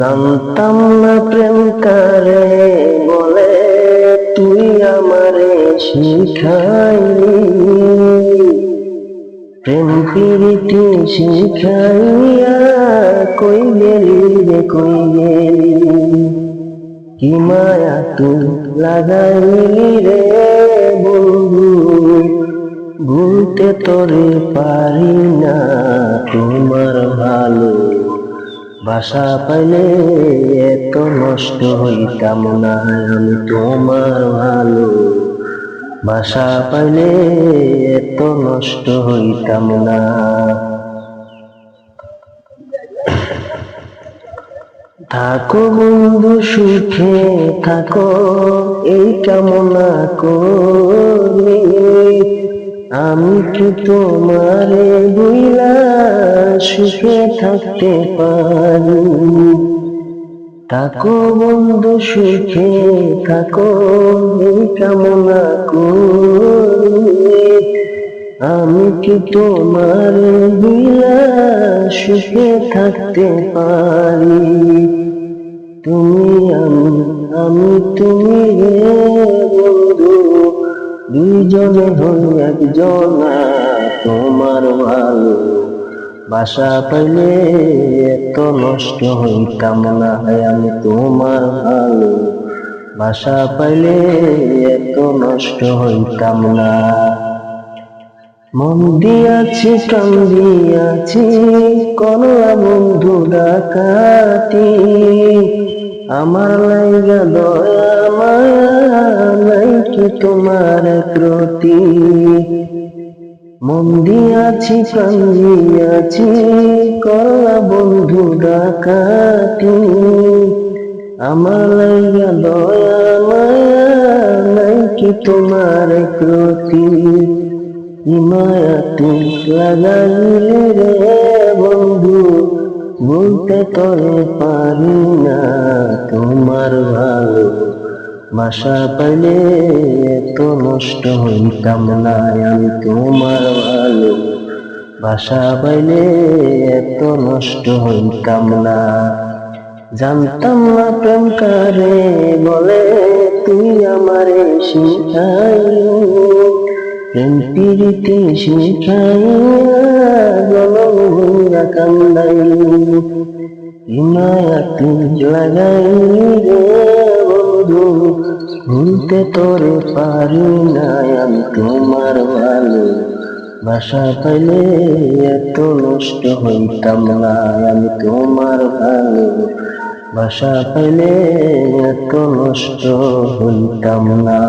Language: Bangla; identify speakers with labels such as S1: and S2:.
S1: জানতাম না প্রেম কারে বলে, তুই আমারে শিখাইলি। প্রেম প্রীতি শিখাইয়া কই গেলি রে কই গেলি, কি মায়া তুই লাগাইলি রে বন্ধু, ভুলতে তোরে পারি না। তোমার ভালো বাসা পাইলে এত নষ্ট হইতাম না আমি। তোমার ভালো বাসা পাইলে এত নষ্ট হইতাম না। থাকো বন্ধু সুখে থাকো, এই কামনা করি। আমি কি তোমারে ভুইলা সুখে থাকতে পারি? থাকো বন্ধু সুখে থাকো, এই কামনা করি। আমি কি তোমারে ভুইলা সুখে থাকতে পারি? তুমি আমি তুমি রে বন্ধু, দুইজনে হই একজনা। তোমার ভালো বাসা পাইলে এত নষ্ট হইতাম না আমি। তোমার ভালো বাসা পাইলে এত নষ্ট হইতাম না। মন দিয়াছি প্রাণ দিয়াছি করলা বন্ধু ডাকাতি। আমার লাইগা দয়া মায়া নাই কি তোমার প্রতি? মন দিয়াছি প্রাণ দিয়াছি করলা বন্ধু ডাকাতি। আমার লাইগা দয়া মায়া নাই কি তোমার প্রতি? মায়া তুই লাগাইলি রে বন্ধু, বলতে তোরে পারি না। তোমার ভালো বাসা পাইলে এত নষ্ট হইতাম না আমি। তোমার ভালো বাসা পাইলে এত নষ্ট হইতাম না। জানতাম না প্রেম কারে বলে, তুই আমারে শিখাইলি। প্রেম প্রীতি শিখাইয়া জনম হইয়া কান্দাইলি। কি মায়া তুই লাগাইলি রে বন্ধু, ভুলতে তোরে পারি না আমি। তোমার ভালো বাসা পাইলে এত নষ্ট হইতাম না আমি। তোমার ভালো বাসা পাইলে এত নষ্ট হইতাম না।